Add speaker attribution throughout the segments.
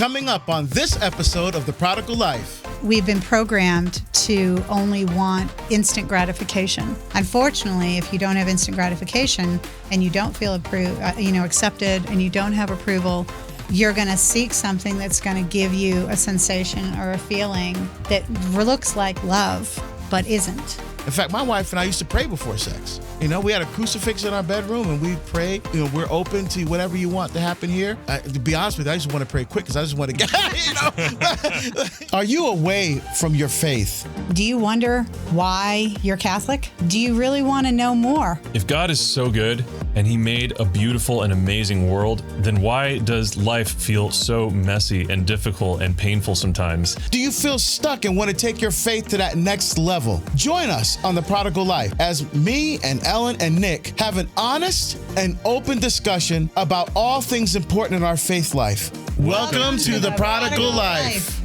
Speaker 1: Coming up on this episode of The Prodigal Life.
Speaker 2: We've been programmed to only want instant gratification. Unfortunately, if you don't have instant gratification and you don't feel accepted, and you don't have approval, you're going to seek something that's going to give you a sensation or a feeling that looks like love, but isn't.
Speaker 1: In fact, my wife and I used to pray before sex. We had a crucifix in our bedroom and we pray. We're open to whatever you want to happen here. To be honest with you, I just want to pray quick because I just want to get, Are you away from your faith?
Speaker 2: Do you wonder why you're Catholic? Do you really want to know more?
Speaker 3: If God is so good and he made a beautiful and amazing world, then why does life feel so messy and difficult and painful sometimes?
Speaker 1: Do you feel stuck and want to take your faith to that next level? Join us on The Prodigal Life as me and Ellen and Nick have an honest and open discussion about all things important in our faith life. Welcome to The Prodigal Life.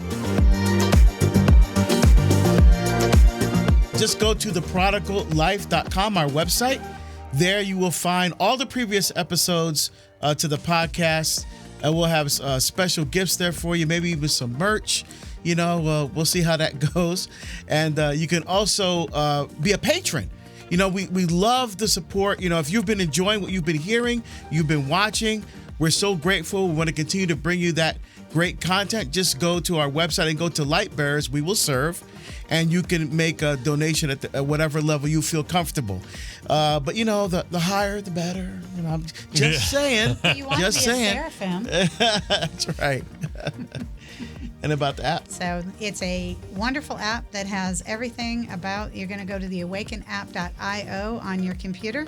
Speaker 1: Just go to theprodigallife.com, our website. There you will find all the previous episodes to the podcast. And we'll have special gifts there for you, maybe even some merch. We'll see how that goes. And you can also be a patron. We love the support. If you've been enjoying what you've been hearing, you've been watching, we're so grateful. We want to continue to bring you that great content. Just go to our website and go to Light Bearers. We will serve. And you can make a donation at whatever level you feel comfortable. But the higher, the better. I'm just saying.
Speaker 2: You want
Speaker 1: just
Speaker 2: to be
Speaker 1: saying.
Speaker 2: a seraphim.
Speaker 1: That's right. And about the app.
Speaker 2: So it's a wonderful app that has everything about. You're going to go to the awakenapp.io on your computer.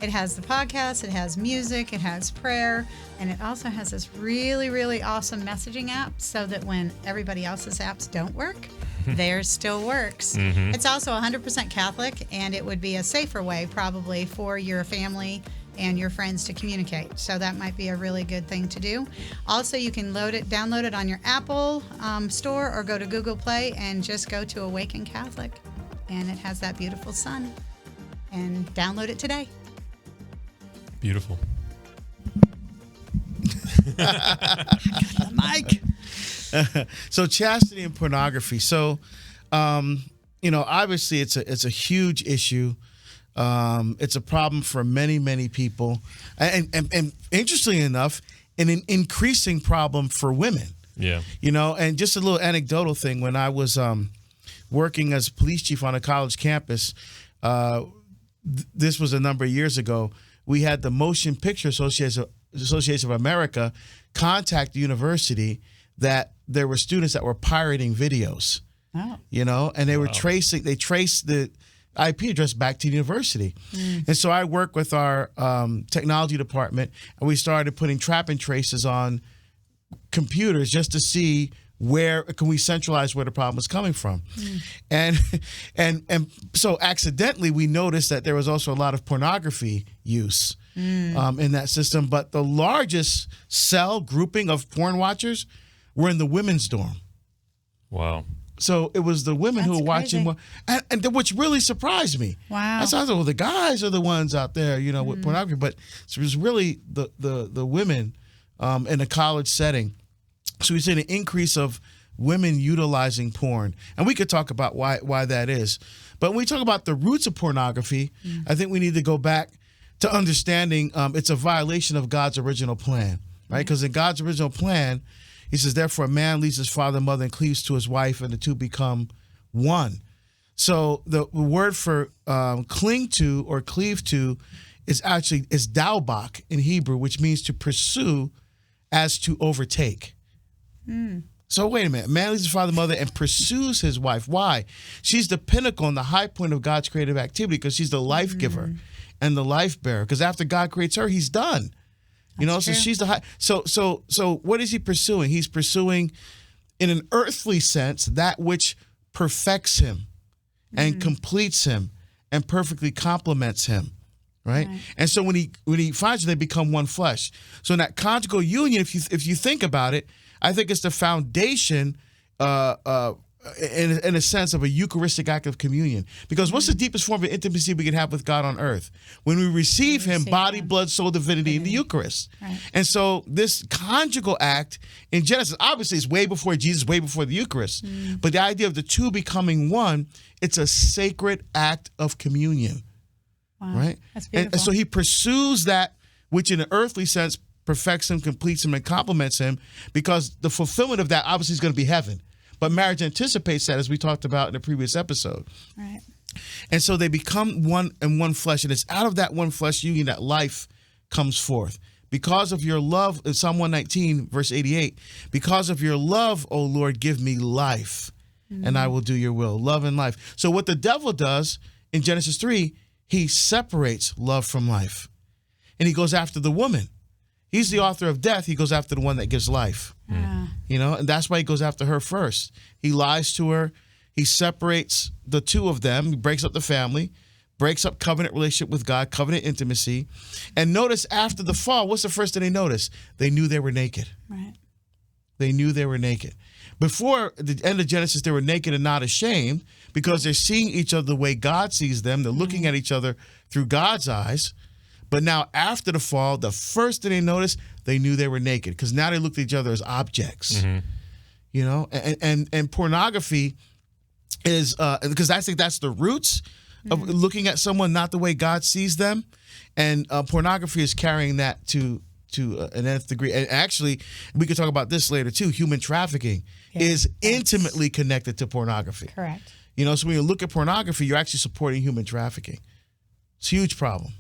Speaker 2: It has the podcast, it has music, it has prayer, and it also has this really, really awesome messaging app so that when everybody else's apps don't work, theirs still works. Mm-hmm. It's also 100% Catholic, and it would be a safer way probably for your family and your friends to communicate. So that might be a really good thing to do. Also, you can download it on your Apple store or go to Google Play and just go to Awaken Catholic. And it has that beautiful sun. And download it today.
Speaker 3: Beautiful.
Speaker 1: The mic. So chastity and pornography. So, obviously it's a huge issue. It's a problem for many, many people, and interestingly enough, an increasing problem for women.
Speaker 3: Yeah.
Speaker 1: And just a little anecdotal thing. When I was working as police chief on a college campus, this was a number of years ago. We had the Motion Picture Association of America contact the university that there were students that were pirating videos.
Speaker 2: Oh.
Speaker 1: And they were traced the IP address back to the university. And so I worked with our technology department, and we started putting trap and traces on computers just to see where can we centralize where the problem is coming from. And so accidentally we noticed that there was also a lot of pornography use in that system. But the largest cell grouping of porn watchers were in the women's dorm.
Speaker 3: Wow.
Speaker 1: So it was the women who were watching more, and which really surprised me.
Speaker 2: Wow.
Speaker 1: I thought, well, the guys are the ones out there, with pornography, but it was really the women in a college setting. So we see an increase of women utilizing porn, and we could talk about why that is. But when we talk about the roots of pornography, I think we need to go back to understanding it's a violation of God's original plan, right? Because in God's original plan, he says, therefore, a man leaves his father and mother and cleaves to his wife, and the two become one. So the word for cling to or cleave to is daubak in Hebrew, which means to pursue as to overtake. So wait a minute. Man leaves his father and mother and pursues his wife. Why? She's the pinnacle and the high point of God's creative activity because she's the life giver and the life bearer. Because after God creates her, he's done. So she's the high. So what is he pursuing? He's pursuing, in an earthly sense, that which perfects him and completes him and perfectly complements him. Right? And so when he finds her, they become one flesh. So in that conjugal union, if you think about it, I think it's the foundation in a sense of a Eucharistic act of communion. Because what's the deepest form of intimacy we can have with God on earth? When we receive him, body, blood, soul, divinity in the Eucharist. Right. And so this conjugal act in Genesis, obviously it's way before Jesus, way before the Eucharist. But the idea of the two becoming one, it's a sacred act of communion.
Speaker 2: Wow.
Speaker 1: Right?
Speaker 2: That's beautiful.
Speaker 1: And so he pursues that which in an earthly sense perfects him, completes him, and complements him, because the fulfillment of that obviously is going to be heaven. But marriage anticipates that, as we talked about in the previous episode.
Speaker 2: Right.
Speaker 1: And so they become one and one flesh, and it's out of that one flesh union that life comes forth. Because of your love, in Psalm 119, verse 88, because of your love, O Lord, give me life, and I will do your will. Love and life. So what the devil does in Genesis 3, he separates love from life. And he goes after the woman. He's the author of death. He goes after the one that gives life. You know, and that's why he goes after her first. He lies to her. He separates the two of them. He breaks up the family, breaks up covenant relationship with God, covenant intimacy. And notice after the fall, what's the first thing they notice? They knew they were naked.
Speaker 2: Right.
Speaker 1: They knew they were naked. Before the end of Genesis, they were naked and not ashamed because they're seeing each other the way God sees them. They're looking at each other through God's eyes. But now after the fall, the first thing they noticed, they knew they were naked because now they looked at each other as objects. You know, and pornography is because I think that's the roots of looking at someone not the way God sees them, and pornography is carrying that to an nth degree. And actually, we could talk about this later too. Human trafficking is intimately connected to pornography.
Speaker 2: Correct.
Speaker 1: You know, so when you look at pornography, you're actually supporting human trafficking. It's a huge problem.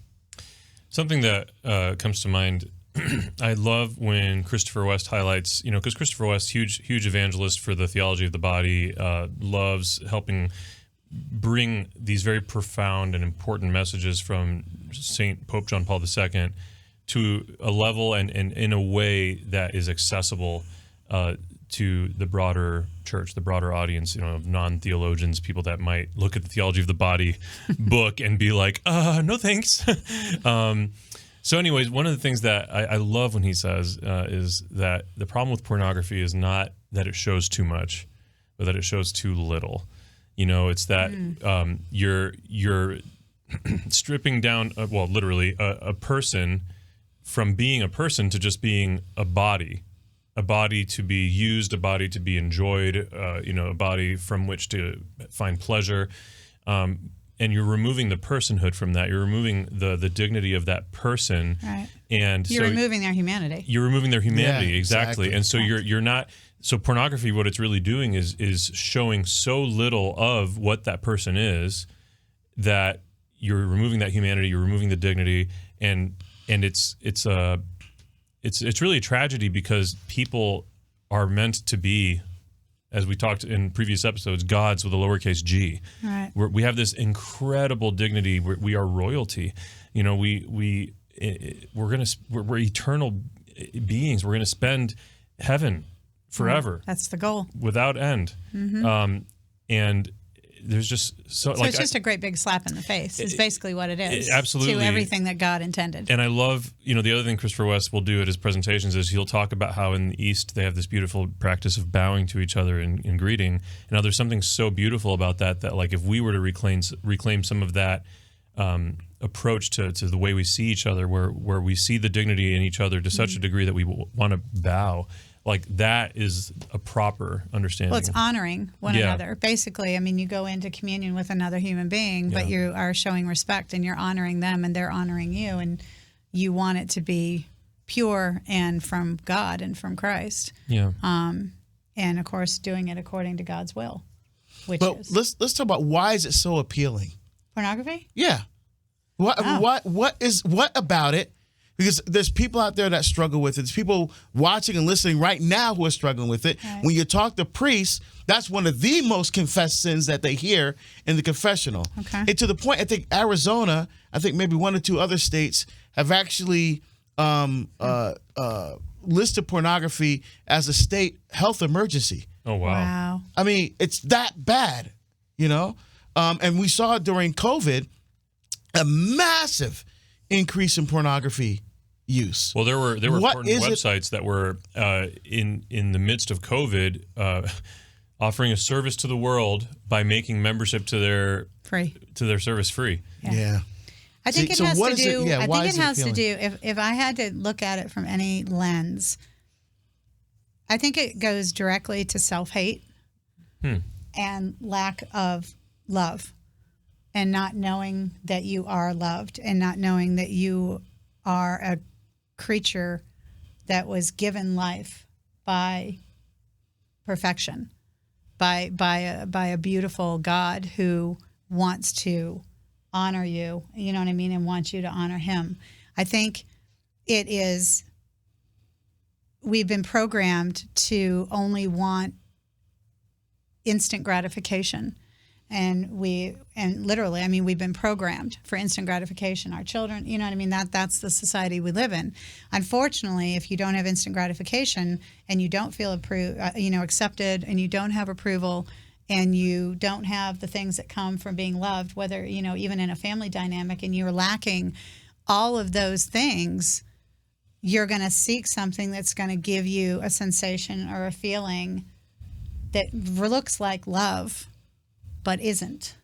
Speaker 3: Something that comes to mind, I love when Christopher West highlights, you know, because Christopher West, huge evangelist for the theology of the body, loves helping bring these very profound and important messages from Saint Pope John Paul II to a level and in a way that is accessible to the broader church, the broader audience, you know, of non-theologians, people that might look at the theology of the body book and be like, no thanks. So anyways, one of the things that I love when he says is that the problem with pornography is not that it shows too much, but that it shows too little. You know, it's that you're stripping down, literally a person from being a person to just being a body to be used, a body to be enjoyed, a body from which to find pleasure. And you're removing the personhood from that. You're removing the dignity of that person.
Speaker 2: Right.
Speaker 3: And
Speaker 2: you're removing their humanity.
Speaker 3: You're removing their humanity,
Speaker 1: Yeah,
Speaker 3: exactly. And so you're not. So pornography, what it's really doing is showing so little of what that person is that you're removing that humanity. You're removing the dignity, and it's really a tragedy because people are meant to be, as we talked in previous episodes, gods with a lowercase g.
Speaker 2: Right.
Speaker 3: We have this incredible dignity. We are royalty. You know, we're eternal beings. We're gonna spend heaven forever.
Speaker 2: That's the goal.
Speaker 3: Without end. And there's just so
Speaker 2: it's just a great big slap in the face. It's basically what it is.
Speaker 3: Absolutely.
Speaker 2: To everything that God intended.
Speaker 3: And I love, the other thing Christopher West will do at his presentations is he'll talk about how in the East they have this beautiful practice of bowing to each other in greeting. And now there's something so beautiful about that like if we were to reclaim some of that approach to the way we see each other, where we see the dignity in each other to such a degree that we want to bow, like that is a proper understanding.
Speaker 2: Well, it's honoring one another. Basically, I mean, you go into communion with another human being, but you are showing respect and you're honoring them and they're honoring you, and you want it to be pure and from God and from Christ. Yeah. And of course, doing it according to God's will.
Speaker 1: Let's talk about why is it so appealing?
Speaker 2: Pornography?
Speaker 1: Yeah. What about it? Because there's people out there that struggle with it. There's people watching and listening right now who are struggling with it. Right. When you talk to priests, that's one of the most confessed sins that they hear in the confessional. Okay. And to the point, I think Arizona, I think maybe one or two other states have actually listed pornography as a state health emergency.
Speaker 3: Oh, wow.
Speaker 1: I mean, it's that bad, and we saw during COVID a massive increase in pornography use.
Speaker 3: Well, there were porn websites that were in the midst of COVID offering a service to the world by making membership to their service free.
Speaker 1: Yeah.
Speaker 2: I think it has to do. I think it has to do. If I had to look at it from any lens, I think it goes directly to self-hate and lack of love, and not knowing that you are loved, and not knowing that you are a creature that was given life by perfection, by a beautiful God who wants to honor you, you know what I mean, and wants you to honor him. I think we've been programmed to only want instant gratification. And literally, I mean, we've been programmed for instant gratification. Our children, you know what I mean? That's the society we live in. Unfortunately, if you don't have instant gratification and you don't feel accepted, and you don't have approval, and you don't have the things that come from being loved, whether, even in a family dynamic, and you're lacking all of those things, you're going to seek something that's going to give you a sensation or a feeling that looks like love, but isn't.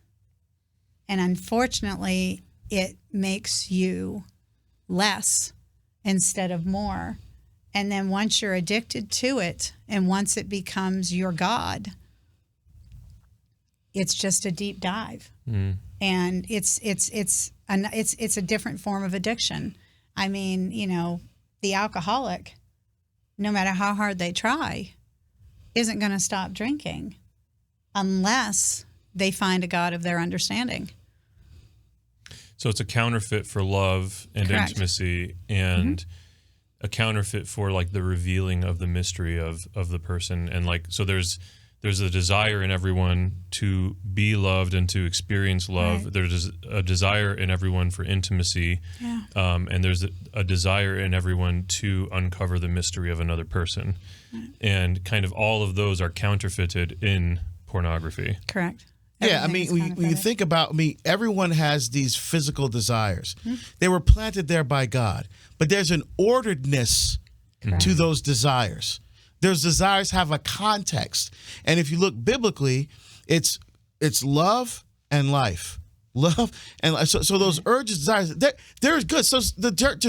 Speaker 2: And unfortunately, it makes you less instead of more. And then once you're addicted to it, and once it becomes your God, it's just a deep dive. And it's a different form of addiction. I mean, the alcoholic, no matter how hard they try, isn't going to stop drinking unless they find a God of their understanding.
Speaker 3: So it's a counterfeit for love and
Speaker 2: Correct.
Speaker 3: Intimacy, and a counterfeit for like the revealing of the mystery of the person. And like, so there's a desire in everyone to be loved and to experience love. Right. There's a desire in everyone for intimacy. Yeah. And there's a desire in everyone to uncover the mystery of another person. Right. And kind of all of those are counterfeited in pornography.
Speaker 2: Correct.
Speaker 1: Yeah, I mean, when you think about everyone has these physical desires. They were planted there by God. But there's an orderedness to those desires. Those desires have a context. And if you look biblically, it's love and life. Love and life. So those urges, desires, they're good. So the church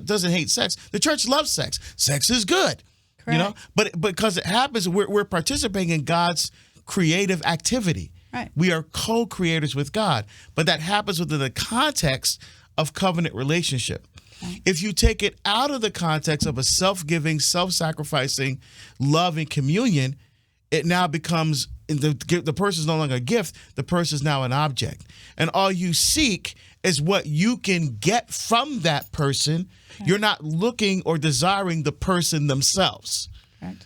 Speaker 1: doesn't hate sex. The church loves sex. Sex is good. Correct. But because it happens, we're participating in God's creative activity.
Speaker 2: Right.
Speaker 1: We are co-creators with God, but that happens within the context of covenant relationship. Right. If you take it out of the context of a self-giving, self-sacrificing, loving communion, it now becomes, the person is no longer a gift, the person is now an object. And all you seek is what you can get from that person. Right. You're not looking or desiring the person themselves. Right.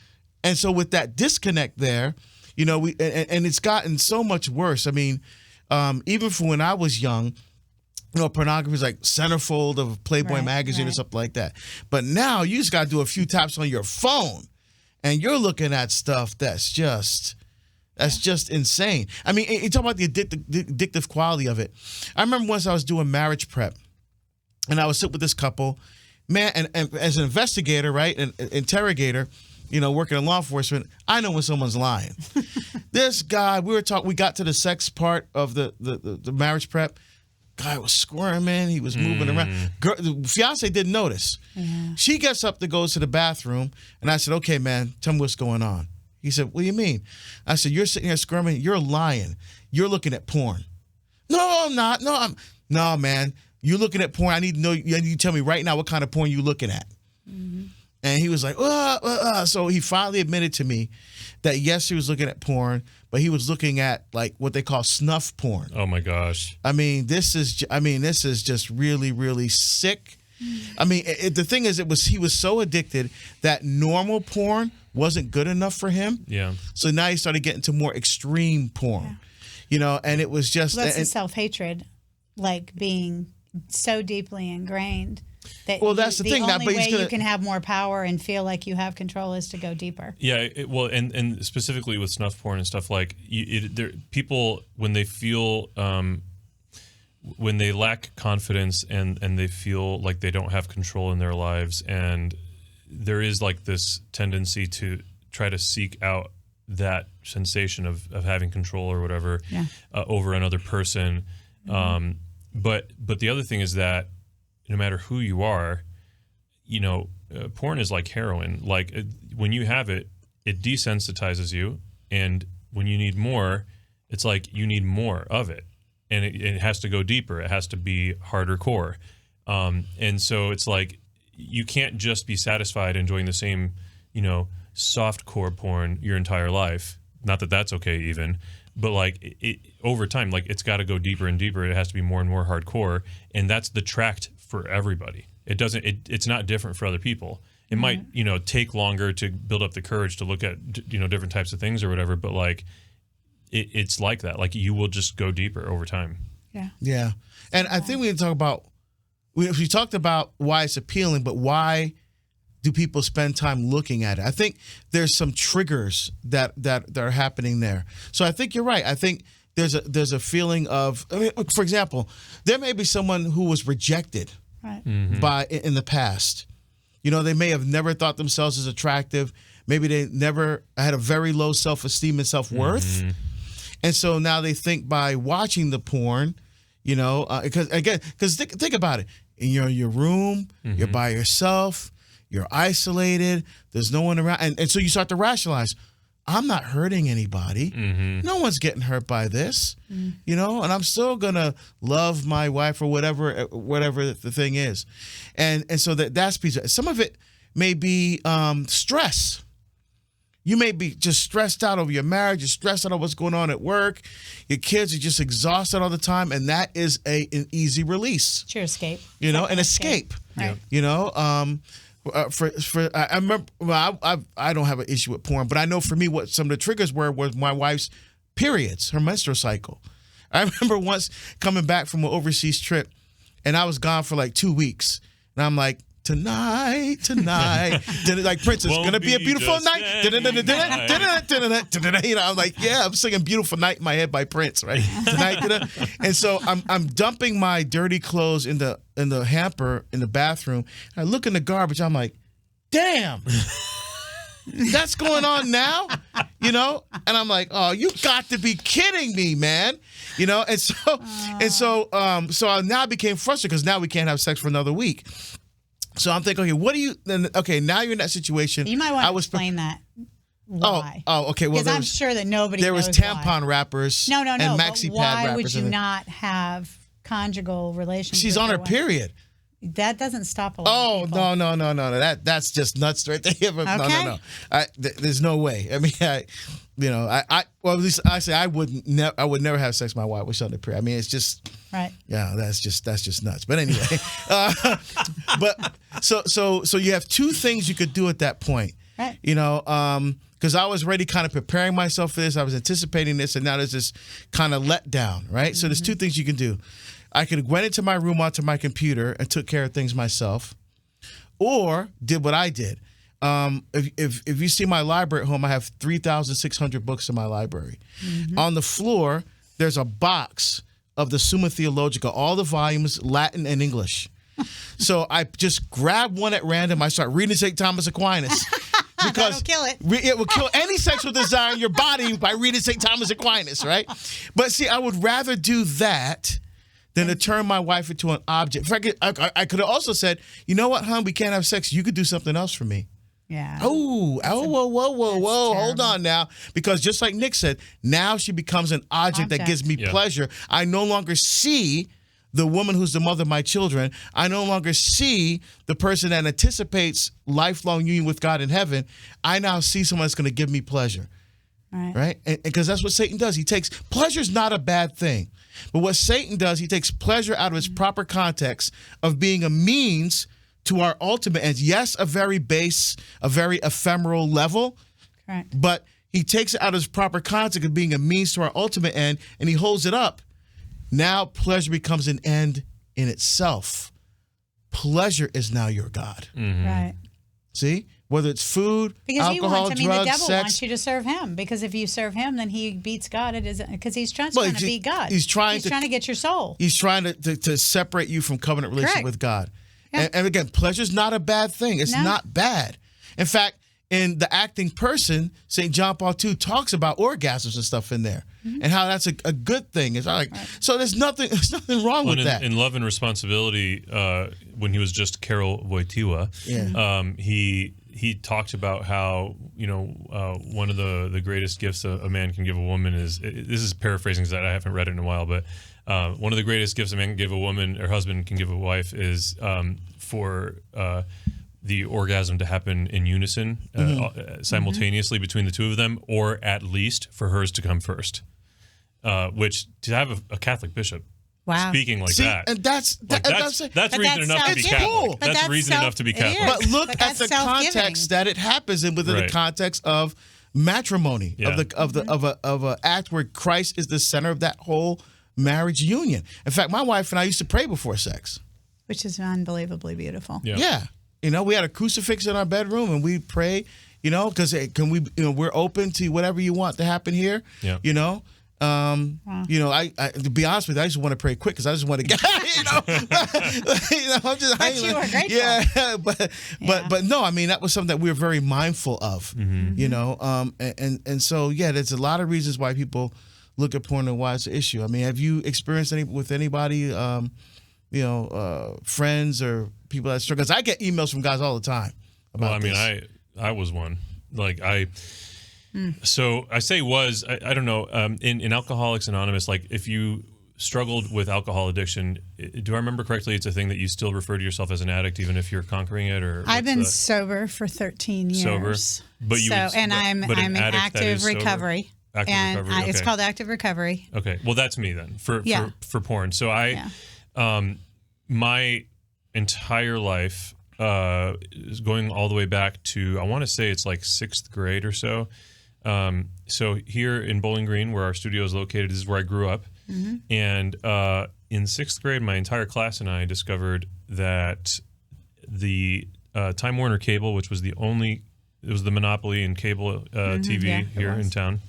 Speaker 1: And so with that disconnect there, and it's gotten so much worse. I mean, even from when I was young, pornography is like centerfold of Playboy magazine or something like that. But now you just got to do a few taps on your phone, and you're looking at stuff that's just insane. I mean, you talk about the addictive quality of it. I remember once I was doing marriage prep, and I was sitting with this couple, man, and as an investigator, right, an interrogator, working in law enforcement, I know when someone's lying. This guy, we got to the sex part of the marriage prep. Guy was squirming. He was moving around. The fiance didn't notice. Yeah. She gets up to go to the bathroom, and I said, "Okay, man, tell me what's going on." He said, "What do you mean?" I said, "You're sitting here squirming. You're lying. You're looking at porn." "No, I'm not. No, man. You're looking at porn. I need to know. You need to tell me right now what kind of porn you're looking at." Mm-hmm. And he was like, So he finally admitted to me that, yes, he was looking at porn, but he was looking at like what they call snuff porn.
Speaker 3: Oh, my gosh.
Speaker 1: I mean, this is just really, really sick. I mean, the thing is, he was so addicted that normal porn wasn't good enough for him. Yeah. So now he started getting to more extreme porn, and it was just.
Speaker 2: Well, that's the self-hatred, like being so deeply ingrained.
Speaker 1: That's the thing.
Speaker 2: The only way you can have more power and feel like you have control is to go deeper.
Speaker 3: Yeah, and specifically with snuff porn and stuff, like people, when they feel, when they lack confidence and they feel like they don't have control in their lives, and there is like this tendency to try to seek out that sensation of having control or whatever over another person. But the other thing is that no matter who you are, porn is like heroin. Like when you have it, it desensitizes you, and when you need more, it's like you need more of it, and it has to go deeper. It has to be harder core, and so it's like you can't just be satisfied enjoying the same, soft core porn your entire life. Not that that's okay even, but like over time, like it's got to go deeper and deeper. It has to be more and more hardcore, and that's the tract for everybody. It doesn't. It's not different for other people. It might, take longer to build up the courage to look at, different types of things or whatever. But like, it's like that. Like you will just go deeper over time.
Speaker 2: Yeah.
Speaker 1: Yeah. And I think we can talk about, we talked about why it's appealing, but why do people spend time looking at it? I think there's some triggers that are happening there. So I think you're right. I think there's a feeling of, for example, there may be someone who was rejected in the past. They may have never thought themselves as attractive. Maybe they never had a very low self-esteem and self-worth. And so now they think by watching the porn, because think about it. You're in your room, you're by yourself, you're isolated, there's no one around. And so you start to rationalize, I'm not hurting anybody. No one's getting hurt by this, and I'm still going to love my wife or whatever the thing is. And so that's piece of it. Some of it may be stress. You may be just stressed out over your marriage. You're stressed out over what's going on at work. Your kids are just exhausted all the time. And that is an easy release.
Speaker 2: It's your escape.
Speaker 1: An escape.
Speaker 2: Right.
Speaker 1: I remember. Well, I don't have an issue with porn, but I know for me what some of the triggers were was my wife's periods, her menstrual cycle. I remember once coming back from an overseas trip, and I was gone for like 2 weeks, and I'm like, tonight, like Princess, gonna be a beautiful night. I'm like, I'm singing "Beautiful Night" in my head by Prince, right? Tonight, and so I'm dumping my dirty clothes in the hamper in the bathroom. I look in the garbage. I'm like, damn, that's going on now, and I'm like, oh, you got to be kidding me, man, and so I now became frustrated because now we can't have sex for another week. So I'm thinking, okay, now you're in that situation.
Speaker 2: You might want to explain that. Why?
Speaker 1: Oh, okay. Well,
Speaker 2: because I'm sure that nobody
Speaker 1: there
Speaker 2: knows
Speaker 1: was tampon
Speaker 2: why.
Speaker 1: wrappers
Speaker 2: No,
Speaker 1: and maxi pad
Speaker 2: why
Speaker 1: wrappers.
Speaker 2: would you not have conjugal relations?
Speaker 1: She's on her period.
Speaker 2: That doesn't stop a lot of people.
Speaker 1: No. That's just nuts right there.
Speaker 2: Okay.
Speaker 1: No. There's no way. I mean, well, at least I say I would never have sex with my wife with under period. I mean, it's just
Speaker 2: right.
Speaker 1: Yeah, that's just nuts. But anyway, but so you have two things you could do at that point.
Speaker 2: Right.
Speaker 1: Because I was already kind of preparing myself for this. I was anticipating this, and now there's this kind of letdown, right? So there's two things you can do. I could have went into my room onto my computer and took care of things myself, or did what I did. If you see my library at home, I have 3,600 books in my library. On the floor, there's a box of the Summa Theologica, all the volumes, Latin and English. So I just grab one at random. I start reading St. Thomas Aquinas. Because
Speaker 2: that'll kill it.
Speaker 1: It will kill any sexual desire in your body by reading St. Thomas Aquinas, right? But see, I would rather do that than to turn my wife into an object. In fact, I could have also said, you know what, hon, we can't have sex. You could do something else for me.
Speaker 2: Yeah.
Speaker 1: Whoa, hold on now. Because just like Nick said, now she becomes an object that gives me pleasure. I no longer see the woman who's the mother of my children. I no longer see the person that anticipates lifelong union with God in heaven. I now see someone that's going to give me pleasure. Right? Because that's what Satan does. He takes pleasure's not a bad thing. But what Satan does, he takes pleasure out of its proper context of being a means to our ultimate end. Yes, a very base, a very ephemeral level.
Speaker 2: Correct.
Speaker 1: But he takes it out of its proper context of being a means to our ultimate end, and he holds it up. Now pleasure becomes an end in itself. Pleasure is now your God.
Speaker 2: Right.
Speaker 1: See? Whether it's food,
Speaker 2: because
Speaker 1: alcohol, drugs,
Speaker 2: the devil
Speaker 1: sex.
Speaker 2: wants you to serve him. Because if you serve him, then he beats God. It isn't because he's trying to beat God. He's trying to get your soul.
Speaker 1: He's trying to separate you from covenant relationship with God.
Speaker 2: Yeah.
Speaker 1: And again, pleasure's not a bad thing. It's not bad. In fact, in the acting person, St. John Paul II talks about orgasms and stuff in there, and how that's a good thing. It's like so. There's nothing wrong with that.
Speaker 3: In Love and Responsibility, when he was just Karol Wojtyła, he talked about how one of the greatest gifts a man can give a woman is, this is paraphrasing because I haven't read it in a while, but one of the greatest gifts a man can give a woman or husband can give a wife is for the orgasm to happen in unison, simultaneously between the two of them, or at least for hers to come first. Which, to have a Catholic bishop speaking like that,
Speaker 1: and that's
Speaker 3: reason enough to be Catholic. That's reason enough to be Catholic.
Speaker 1: But look at the context that it happens in, within the context of matrimony, of a act where Christ is the center of that whole marriage union. In fact, my wife and I used to pray before sex,
Speaker 2: which is unbelievably beautiful.
Speaker 1: Yeah. We had a crucifix in our bedroom and we pray, because we're open to whatever you want to happen here. Yeah. I to be honest with you, I just want to pray quick because I just want to get, I'm just,
Speaker 2: but you were grateful.
Speaker 1: Yeah, but no, I mean, that was something that we were very mindful of, and so, there's a lot of reasons why people look at porn and why it's an issue. I mean, have you experienced with anybody, friends or people that struggle? Because I get emails from guys all the time about this.
Speaker 3: I was one. So I say I don't know, in Alcoholics Anonymous, like if you struggled with alcohol addiction, do I remember correctly, it's a thing that you still refer to yourself as an addict even if you're conquering it? Or
Speaker 2: I've been sober for 13 years. Sober?
Speaker 3: But
Speaker 2: I'm in active recovery. It's called active recovery.
Speaker 3: Okay. Well, that's me then for porn. So my entire life is going all the way back to, I want to say it's like 6th grade or so. So here in Bowling Green, where our studio is located, this is where I grew up. And in 6th grade, my entire class and I discovered that the Time Warner Cable, which was it was the monopoly in cable TV here in town,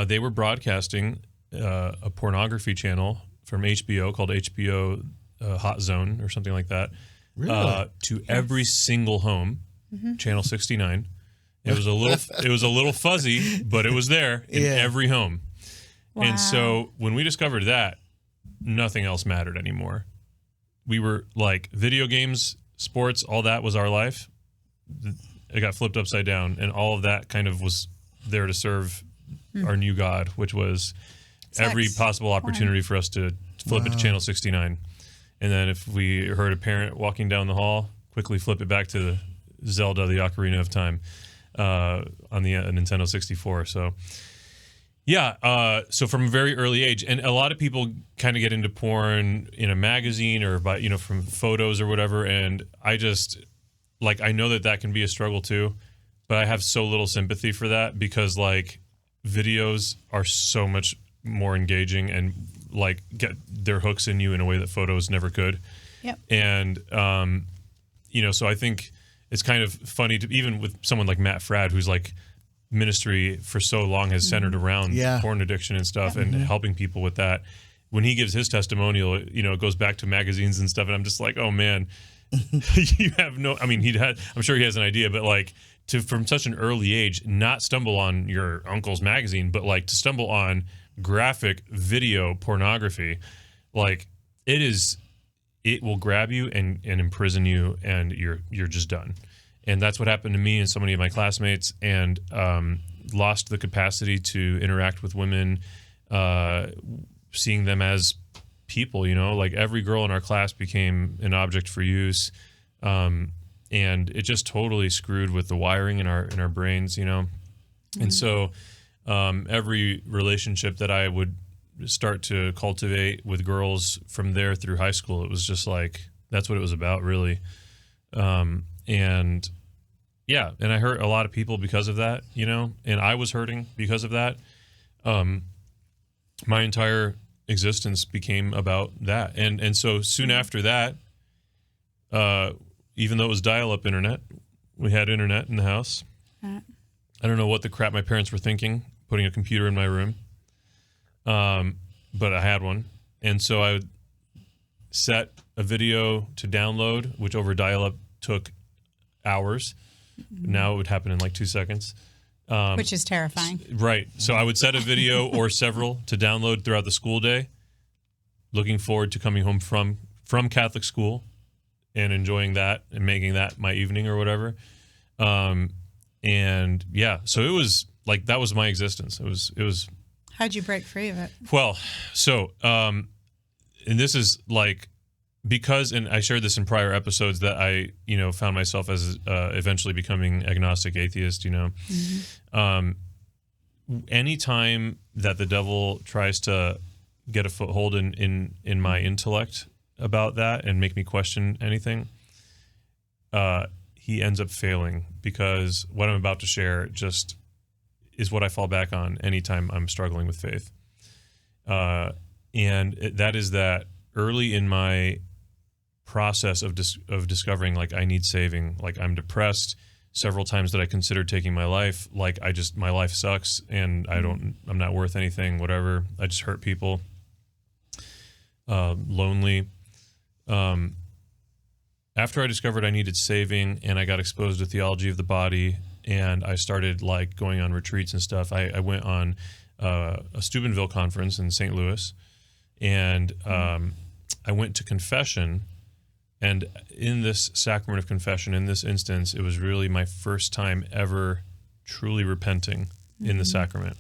Speaker 3: they were broadcasting a pornography channel from HBO called HBO Hot Zone or something like that, to every single home, channel 69. It was a little fuzzy, but it was there in every home. Wow. And so when we discovered that, nothing else mattered anymore. We were like, video games, sports, all that was our life. It got flipped upside down, and all of that kind of was there to serve our new God, which was every possible opportunity for us to flip it to channel 69. And then if we heard a parent walking down the hall, quickly flip it back to the Zelda, the Ocarina of Time, on the Nintendo 64. So so from a very early age, and a lot of people kind of get into porn in a magazine or by from photos or whatever, and I just I know that can be a struggle too, but I have so little sympathy for that because videos are so much more engaging and get their hooks in you in a way that photos never could. Yep. And so I think it's kind of funny to, even with someone like Matt Fradd, who's ministry for so long has centered around porn addiction and stuff and helping people with that. When he gives his testimonial, it goes back to magazines and stuff, and I'm just like, oh man, you have no. I mean, I'm sure he has an idea, but from such an early age, not stumble on your uncle's magazine, but to stumble on graphic video pornography, it will grab you and imprison you, and you're just done. And that's what happened to me and so many of my classmates, and lost the capacity to interact with women, seeing them as people, every girl in our class became an object for use. And it just totally screwed with the wiring in our brains, And so every relationship that I would start to cultivate with girls from there through high school, it was just that's what it was about, really. And I hurt a lot of people because of that, and I was hurting because of that. My entire existence became about that. And so soon after that, even though it was dial-up internet, we had internet in the house. I don't know what the crap my parents were thinking, putting a computer in my room. But I had one. And so I would set a video to download, which over dial-up took hours. Now it would happen in like 2 seconds.
Speaker 2: Which is terrifying.
Speaker 3: Right. So I would set a video or several to download throughout the school day, looking forward to coming home from Catholic school and enjoying that and making that my evening or whatever. And yeah, so it was like, that was my existence. It was.
Speaker 2: How'd you break free of it?
Speaker 3: Well, so, and this is like, because, and I shared this in prior episodes, that I, found myself as eventually becoming agnostic atheist, anytime that the devil tries to get a foothold in my intellect about that and make me question anything, he ends up failing, because what I'm about to share just is what I fall back on anytime I'm struggling with faith. That is that early in my process of discovering, like, I need saving, like, I'm depressed several times that I considered taking my life, like, my life sucks and I'm not worth anything, whatever, I just hurt people, lonely. After I discovered I needed saving and I got exposed to theology of the body and I started like going on retreats and stuff, I went on a Steubenville conference in St. Louis, and I went to confession. And in this sacrament of confession, in this instance, it was really my first time ever truly repenting in the sacrament.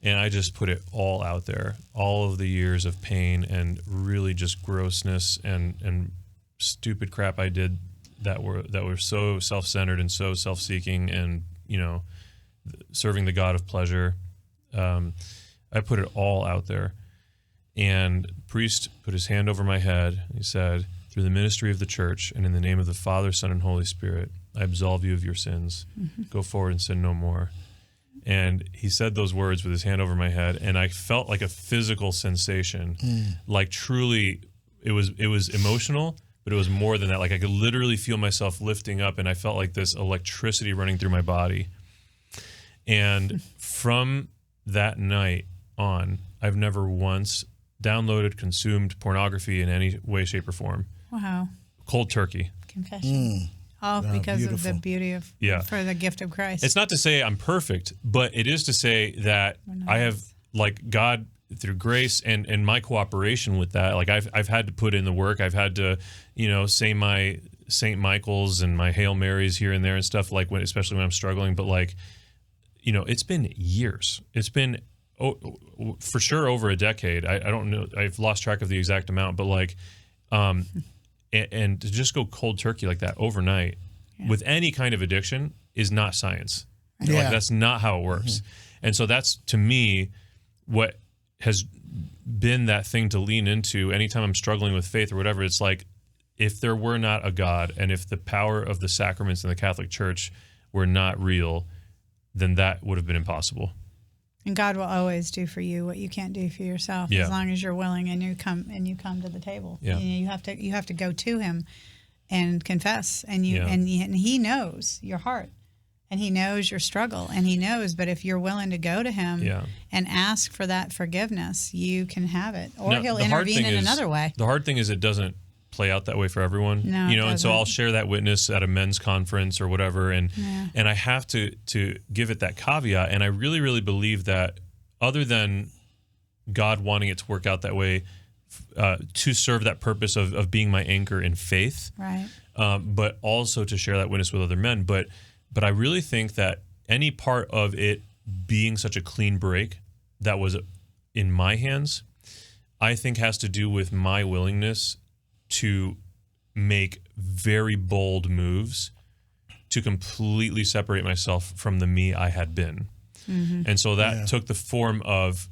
Speaker 3: And I just put it all out there, all of the years of pain and really just grossness and stupid crap I did that were so self-centered and so self-seeking and, serving the God of pleasure. I put it all out there. And the priest put his hand over my head. And he said, "Through the ministry of the church and in the name of the Father, Son, and Holy Spirit, I absolve you of your sins. Go forward and sin no more." And he said those words with his hand over my head, and I felt like a physical sensation, like truly, it was emotional, but it was more than that. Like I could literally feel myself lifting up, and I felt like this electricity running through my body. And from that night on, I've never once downloaded, consumed pornography in any way, shape, or form.
Speaker 2: Wow.
Speaker 3: Cold turkey.
Speaker 2: Confession. Oh, because
Speaker 1: beautiful.
Speaker 2: of the beauty of, for the gift of Christ.
Speaker 3: It's not to say I'm perfect, but it is to say that I have, like, God, through grace and my cooperation with that, like I've had to put in the work. I've had to, say my St. Michael's and my Hail Marys here and there and stuff, like especially when I'm struggling. But like, it's been years. It's been for sure over a decade. I don't know. I've lost track of the exact amount, but like, and to just go cold turkey like that overnight with any kind of addiction is not science.
Speaker 1: Yeah.
Speaker 3: Like, that's not how it works. And so that's, to me, what has been that thing to lean into anytime I'm struggling with faith or whatever. It's like, if there were not a God, and if the power of the sacraments in the Catholic Church were not real, then that would have been impossible.
Speaker 2: And God will always do for you what you can't do for yourself, as long as you're willing and you come to the table.
Speaker 3: Yeah.
Speaker 2: You have to go to Him and confess, and He knows your heart, and He knows your struggle, and He knows. But if you're willing to go to Him and ask for that forgiveness, you can have it, or He'll intervene in another way.
Speaker 3: The hard thing is it doesn't play out that way for everyone.
Speaker 2: No,
Speaker 3: and so I'll share that witness at a men's conference or whatever, and I have to give it that caveat. And I really, really believe that, other than God wanting it to work out that way, to serve that purpose of being my anchor in faith,
Speaker 2: right?
Speaker 3: But also to share that witness with other men. But I really think that any part of it being such a clean break that was in my hands, I think has to do with my willingness to make very bold moves to completely separate myself from the me I had been. And so that took the form of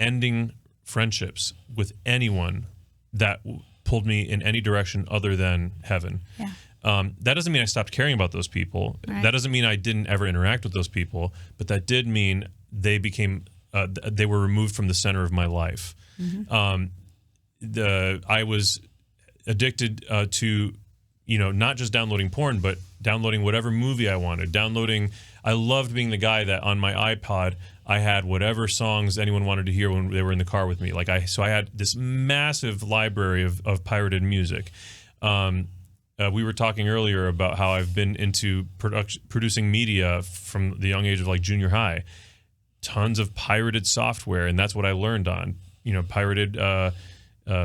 Speaker 3: ending friendships with anyone that pulled me in any direction other than heaven. That doesn't mean I stopped caring about those people. Right. That doesn't mean I didn't ever interact with those people, but that did mean they became, they were removed from the center of my life. I was addicted to, not just downloading porn, but downloading whatever movie I wanted. I loved being the guy that on my iPod, I had whatever songs anyone wanted to hear when they were in the car with me. So I had this massive library of pirated music. we were talking earlier about how I've been into producing media from the young age of like junior high. Tons of pirated software, and that's what I learned on. Pirated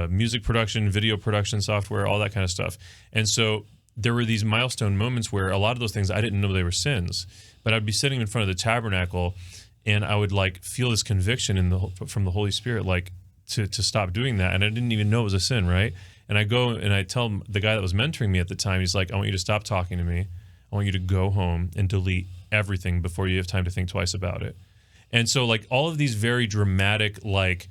Speaker 3: music production, video production software, all that kind of stuff. And so there were these milestone moments where a lot of those things I didn't know they were sins, but I'd be sitting in front of the tabernacle, and I would like feel this conviction from the Holy Spirit, like to stop doing that, and I didn't even know it was a sin, right? And I go and I tell the guy that was mentoring me at the time, he's like, I want you to stop talking to me. I want you to go home and delete everything before you have time to think twice about it. And so like all of these very dramatic, like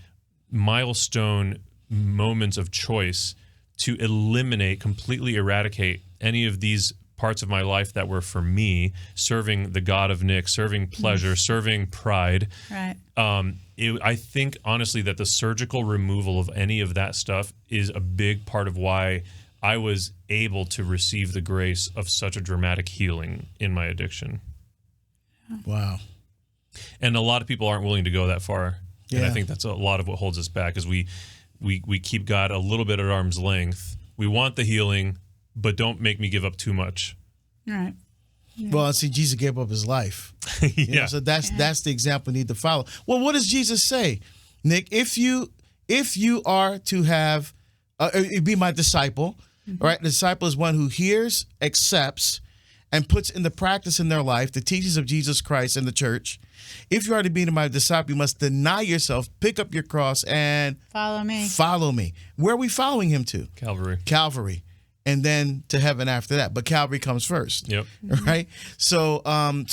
Speaker 3: milestone moments of choice to eliminate, completely eradicate any of these parts of my life that were for me, serving the God of Nick, serving pleasure, serving pride.
Speaker 2: Right.
Speaker 3: I think, honestly, that the surgical removal of any of that stuff is a big part of why I was able to receive the grace of such a dramatic healing in my addiction.
Speaker 1: Wow.
Speaker 3: And a lot of people aren't willing to go that far.
Speaker 1: Yeah.
Speaker 3: And I think that's a lot of what holds us back is we keep God a little bit at arm's length. We want the healing, but don't make me give up too much.
Speaker 2: Right.
Speaker 1: Yeah. Well, see, Jesus gave up his life.
Speaker 3: Yeah.
Speaker 1: So that's the example we need to follow. Well, what does Jesus say, Nick? If you are to have, be my disciple, right? The disciple is one who hears, accepts, and puts into practice in their life the teachings of Jesus Christ and the church. If you are to be my disciple, you must deny yourself, pick up your cross, and
Speaker 2: follow me.
Speaker 1: Follow me. Where are we following him to? Calvary. And then to heaven after that. But Calvary comes first.
Speaker 3: Yep.
Speaker 1: Right? So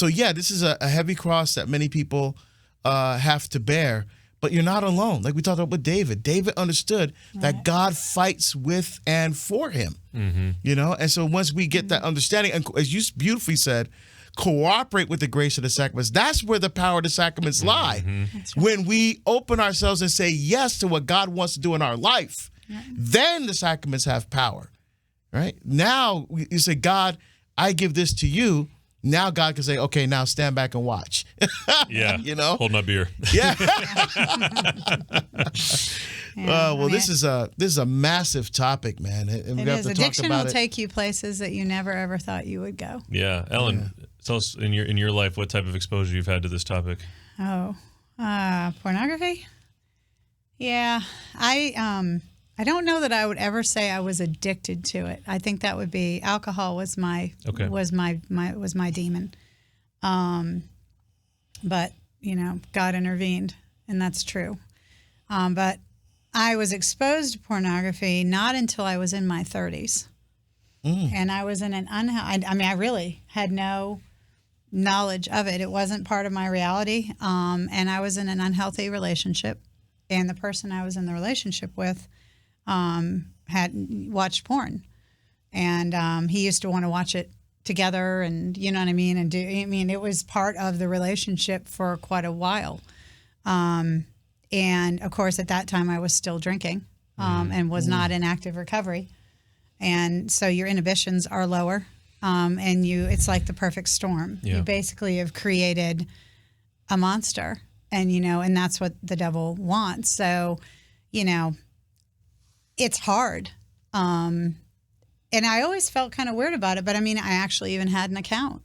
Speaker 1: yeah, this is a heavy cross that many people have to bear. But you're not alone. Like we talked about with David. David understood that God fights with and for him. Mm-hmm. And so once we get that understanding, and as you beautifully said, cooperate with the grace of the sacraments. That's where the power of the sacraments lie.
Speaker 2: Mm-hmm. Right.
Speaker 1: When we open ourselves and say yes to what God wants to do in our life, then the sacraments have power. Right? Now you say, God, I give this to you. Now God can say, okay, now stand back and watch.
Speaker 3: Yeah. Hold my beer.
Speaker 1: Yeah. This is a massive topic, man. And we have to talk
Speaker 2: Addiction
Speaker 1: about
Speaker 2: will
Speaker 1: it.
Speaker 2: take you places that you never ever thought you would go.
Speaker 3: Yeah. Ellen, tell us in your life what type of exposure you've had to this topic.
Speaker 2: Pornography? Yeah. I don't know that I would ever say I was addicted to it. I think that would be alcohol was my demon. But God intervened, and that's true. But I was exposed to pornography not until I was in my 30s, and I was in an I really had no knowledge of it. It wasn't part of my reality, and I was in an unhealthy relationship, and the person I was in the relationship with had watched porn, and he used to want to watch it together, and you know what I mean, and it was part of the relationship for quite a while, and of course at that time I was still drinking, and was not in active recovery, and so your inhibitions are lower, and it's like the perfect storm. You basically have created a monster, and and that's what the devil wants. So it's hard. And I always felt kind of weird about it, but I actually even had an account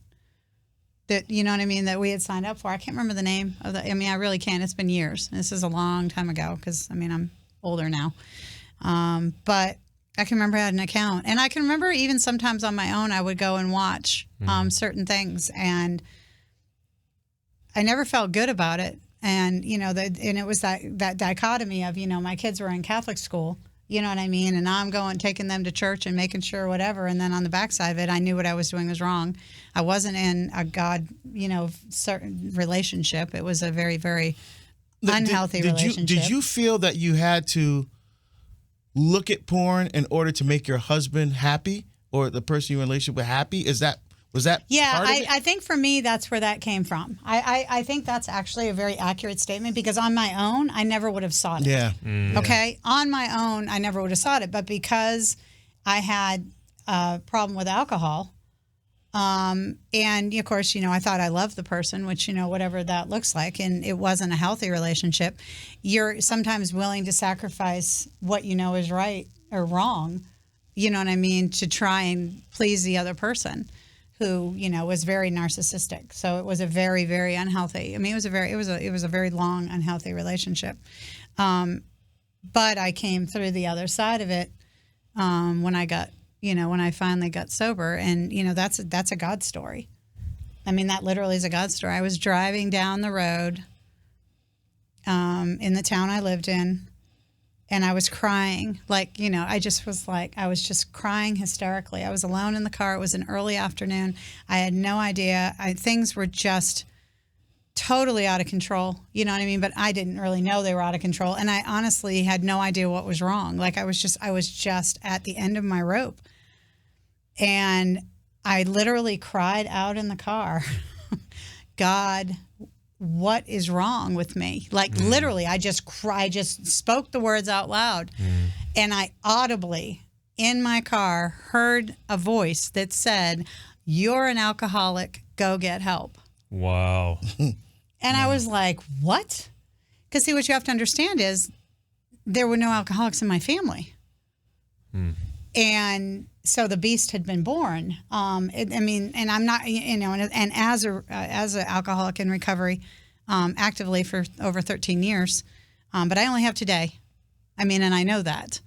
Speaker 2: that, that we had signed up for. I can't remember the name of I really can't. It's been years. This is a long time ago because, I'm older now. But I can remember I had an account. And I can remember even sometimes on my own, I would go and watch certain things. And I never felt good about it. And, and it was that dichotomy of, my kids were in Catholic school. You know what I mean? And I'm taking them to church and making sure whatever. And then on the backside of it, I knew what I was doing was wrong. I wasn't in a God, certain relationship. It was a very, very unhealthy relationship.
Speaker 1: Did you feel that you had to look at porn in order to make your husband happy or the person you're in a relationship with happy? Was that part of it?
Speaker 2: I think for me, that's where that came from. I think that's actually a very accurate statement because on my own, I never would have sought it.
Speaker 1: Yeah.
Speaker 2: Okay? On my own, I never would have sought it. But because I had a problem with alcohol, and of course, I thought I loved the person, which, whatever that looks like, and it wasn't a healthy relationship, you're sometimes willing to sacrifice what you know is right or wrong you know what I mean, to try and please the other person who, you know, was very narcissistic. So it was a very, very unhealthy. I mean, it was a very long, unhealthy relationship. But I came through the other side of it when I finally got sober. And, you know, that's a God story. I mean, that literally is a God story. I was driving down the road in the town I lived in, and I was crying. Like, you know, I was just crying hysterically. I was alone in the car. It was an early afternoon. I had no idea. Things were just totally out of control. You know what I mean? But I didn't really know they were out of control. And I honestly had no idea what was wrong. Like, I was just at the end of my rope. And I literally cried out in the car, God, what is wrong with me? Like, literally, I just spoke the words out loud. And I audibly, in my car, heard a voice that said, you're an alcoholic, go get help.
Speaker 3: Wow.
Speaker 2: And I was like, what? Because see, what you have to understand is there were no alcoholics in my family. And so the beast had been born. And I'm not, you know, and as an alcoholic in recovery, actively for over 13 years, but I only have today. I mean, and I know that.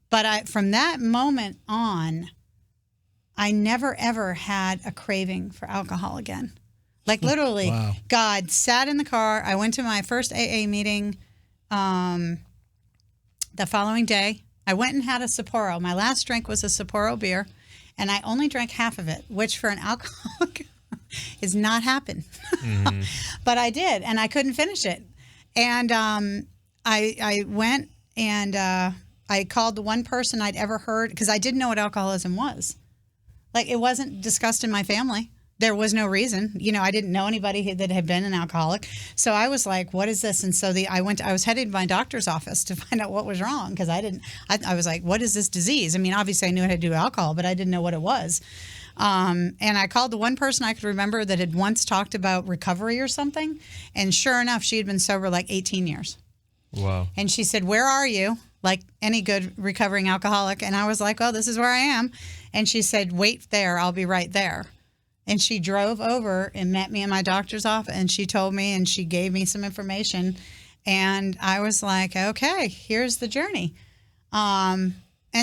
Speaker 2: But from that moment on, I never, ever had a craving for alcohol again. Like, literally, wow. God sat in the car. I went to my first AA meeting the following day. I went and had a Sapporo. My last drink was a Sapporo beer, and I only drank half of it, which for an alcoholic is not happen. But I did, and I couldn't finish it. And I went and I called the one person I'd ever heard, because I didn't know what alcoholism was. Like, it wasn't discussed in my family. There was no reason. You know, I didn't know anybody that had been an alcoholic. So I was like, what is this? And so I was headed to my doctor's office to find out what was wrong, because I was like, what is this disease? I mean, obviously I knew it had to do with alcohol, but I didn't know what it was. And I called the one person I could remember that had once talked about recovery or something. And sure enough, she had been sober like 18 years.
Speaker 3: Wow.
Speaker 2: And she said, where are you? Like any good recovering alcoholic. And I was like, oh, this is where I am. And she said, wait there, I'll be right there. And she drove over and met me in my doctor's office, and she told me, and she gave me some information. And I was like, okay, here's the journey. And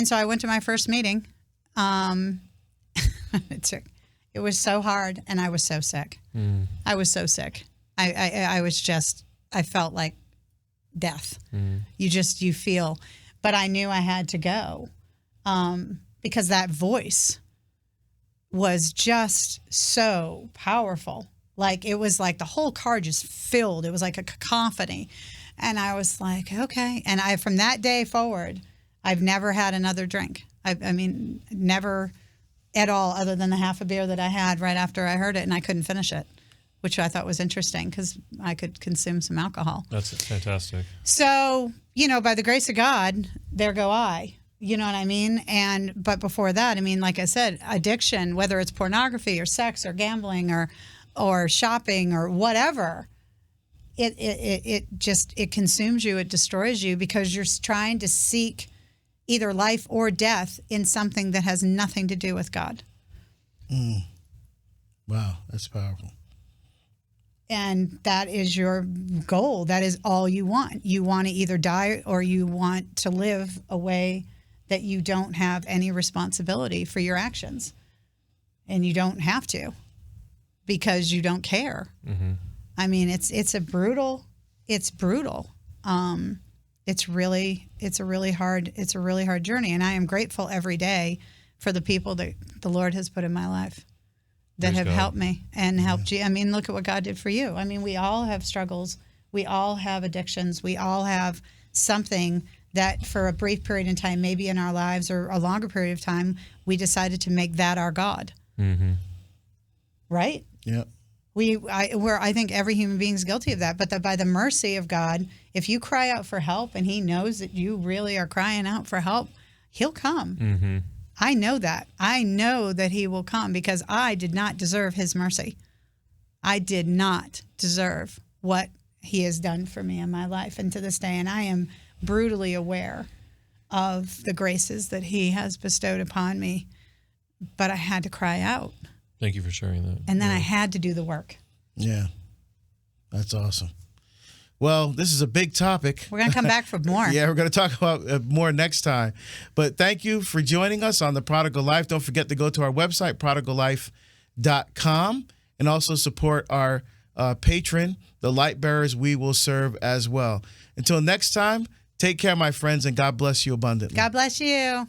Speaker 2: so I went to my first meeting. It was so hard, and I was so sick. I was so sick. I felt like death. You feel, but I knew I had to go because that voice was just so powerful. Like, it was like the whole car just filled. It was like a cacophony. And I was like, okay. And from that day forward, I've never had another drink. I mean, never at all, other than the half a beer that I had right after I heard it, and I couldn't finish it, which I thought was interesting because I could consume some alcohol.
Speaker 3: That's fantastic.
Speaker 2: So, you know, by the grace of God, there go I. You know what I mean? But before that, I mean, like I said, addiction, whether it's pornography or sex or gambling or shopping or whatever, it consumes you, it destroys you, because you're trying to seek either life or death in something that has nothing to do with God.
Speaker 1: Wow, that's powerful.
Speaker 2: And that is your goal. That is all you want. You want to either die or you want to live a way that you don't have any responsibility for your actions. And you don't have to, because you don't care. I mean, it's brutal. It's a really hard journey. And I am grateful every day for the people that the Lord has put in my life that have helped me and helped you. I mean, look at what God did for you. I mean, we all have struggles. We all have addictions. We all have something that for a brief period in time, maybe in our lives or a longer period of time, we decided to make that our God. Right?
Speaker 1: Yeah.
Speaker 2: I think every human being is guilty of that. But by the mercy of God, if you cry out for help and he knows that you really are crying out for help, he'll come. I know that. I know that he will come, because I did not deserve his mercy. I did not deserve what he has done for me in my life and to this day. And I am brutally aware of the graces that he has bestowed upon me. But I had to cry out.
Speaker 3: Thank you for sharing that.
Speaker 2: And then I had to do the work.
Speaker 1: Yeah. That's awesome. Well, this is a big topic.
Speaker 2: We're going to come back for more.
Speaker 1: Yeah, we're going to talk about more next time. But thank you for joining us on The Prodigal Life. Don't forget to go to our website, prodigallife.com, and also support our patron, the light bearers we will serve as well. Until next time, take care, my friends, and God bless you abundantly.
Speaker 2: God bless you.